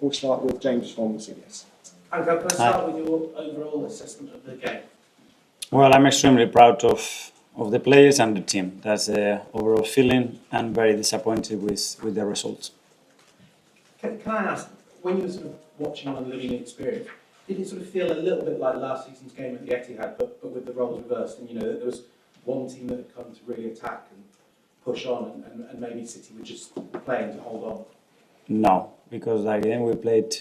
We'll start with James from CBS. And can I start with your overall assessment of the game? Well, I'm extremely proud of the players and the team. That's the overall feeling, and very disappointed with the results. Can I ask, when you were sort of watching on and living the experience, did it sort of feel a little bit like last season's game at the Etihad, but with the roles reversed? And that there was one team that had come to really attack and push on, and maybe City were just playing to hold on? No, because again we played,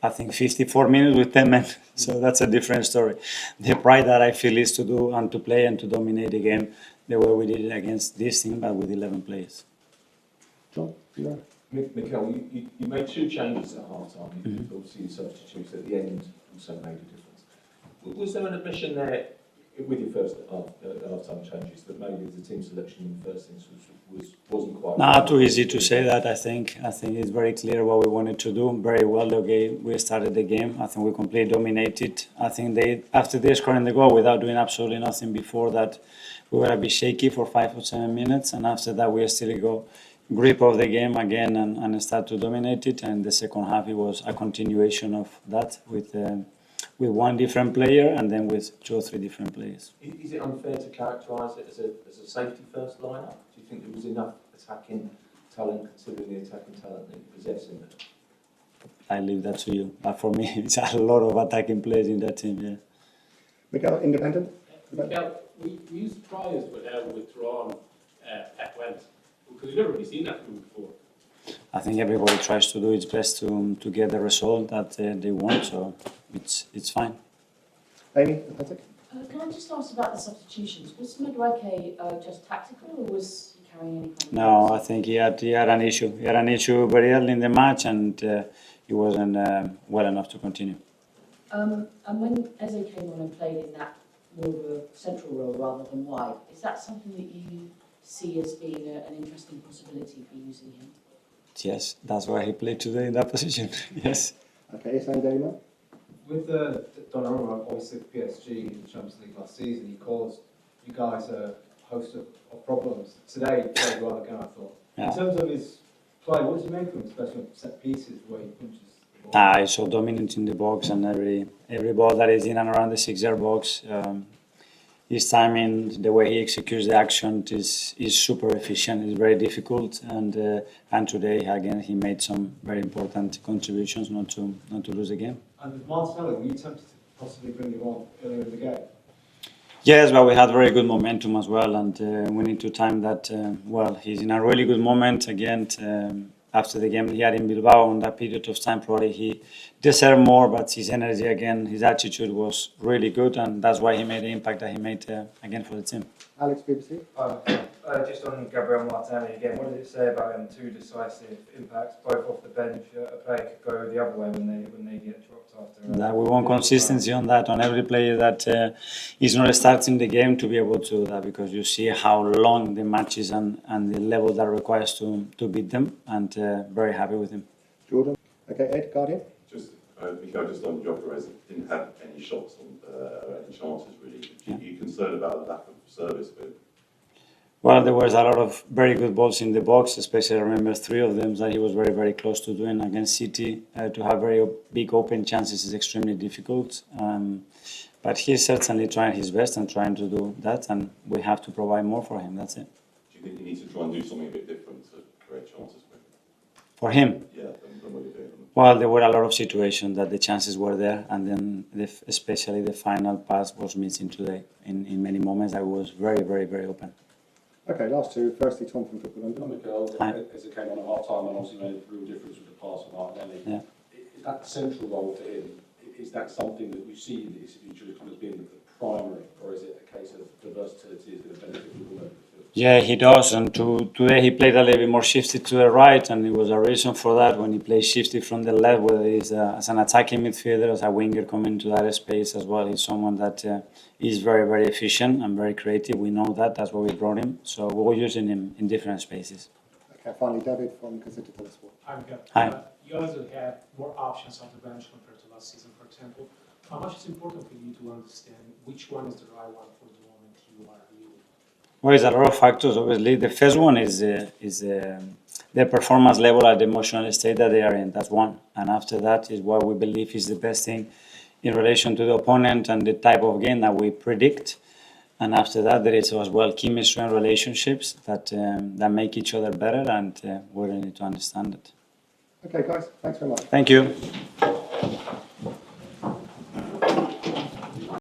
I think 54 minutes with 10 men, so that's a different story. The pride that I feel is to do and to play and to dominate the game the way we did it against this team, but with 11 players. John, you Mikel, you made two changes at half-time. Obviously, your substitutes at the end also made a difference. Was there an admission there with your first half-time changes that maybe the team selection in the first instance wasn't quite? Not too easy to say that. I think it's very clear what we wanted to do. Very well, okay, we started the game. I think we completely dominated. I think after they scoring the goal without doing absolutely nothing before that, we were a bit shaky for 5 or 7 minutes, and after that we still got grip of the game again and start to dominate it. And the second half it was a continuation of that with one different player and then with 2 or 3 different players. Is it unfair to characterise it as a safety first lineup? Do you think there was enough attacking talent considering the attacking talent that you possess in it? I leave that to you. But for me, it's a lot of attacking players in that team. Yeah. Mikel, independent. Mikel, were you surprised with how withdrawn Pep went? Because you've never really seen that from him before. I think everybody tries to do its best to get the result that they want, so it's fine. Amy, Atlantic. Can I just ask about the substitutions? Was Madueke just tactical, or was he carrying any kind of... No, I think he had an issue. He had an issue very early in the match, and he wasn't well enough to continue. And when Eze came on and played in that more of a central role rather than wide, is that something that you see as being an interesting possibility for using him? Yes, that's why he played today in that position. Yes. Okay, Sam Dayman. With Donnarumma, obviously PSG in the Champions League last season, he caused you guys a host of problems. Today, he played well again, I thought. Yeah. In terms of his play, what did you make of him, especially on set pieces where he punches the ball? He's so dominant in the box, and every ball that is in and around the 6-yard box, his timing, the way he executes the action is super efficient. It's very difficult, and today again he made some very important contributions not to lose the game. And with Martinelli, were you tempted to possibly bring him on earlier in the game? Yes, but we had very good momentum as well, and we need to time that well. He's in a really good moment again. After the game he had in Bilbao, in that period of time, probably he deserved more, but his energy again, his attitude was really good, and that's why he made the impact that he made again for the team. Alex, BBC. Just on Gabriel Martinelli again, what does it say about him? 2 decisive impacts, both off the bench. A player could go the other way when they get dropped after. That we want consistency on that, on every player that is not starting the game to be able to do that, because you see how long the matches and the level that requires to beat them, and very happy with him. Jordan. Okay, Ed, Guardian. Mikel, just on Jokeres, didn't have any shots or any chances really. Are you concerned about the lack of service with? Well, there was a lot of very good balls in the box, especially I remember 3 of them that he was very, very close to doing against City. To have very big open chances is extremely difficult. But he's certainly trying his best and trying to do that, and we have to provide more for him. That's it. Do you think you need to try and do something a bit different to create chances with? For him? Yeah, than what you're doing. Well, there were a lot of situations that the chances were there, and then especially the final pass was missing today. In many moments, I was very, very, very open. Okay, last 2. Firstly, Tom from Football London. Mikel, as it came on at half time and obviously made a real difference with the pass of Martinelli. Yeah. Is that the central role for him? Is that something that we see in his future as kind of being the primary, or is it a case of the versatility is going to benefit him all over the field? Yeah, he does, and today he played a little bit more shifted to the right, and it was a reason for that when he plays shifted from the left, whether he's as an attacking midfielder, as a winger coming to that space as well. He's someone that is very, very efficient and very creative. We know that, that's why we brought him, so we're using him in different spaces. Okay, finally, David from Consider Telesport. Hi. You also had more options on the bench compared to last season, for example. How much is important for you to understand which one is the right one for the moment you are using? Well, it's a lot of factors. Obviously, the first one is the their performance level at the emotional state that they are in. That's one. And after that is what we believe is the best thing in relation to the opponent and the type of game that we predict. And after that, there is as well chemistry and relationships that make each other better, and we need to understand it. Okay, guys, thanks very much. Thank you.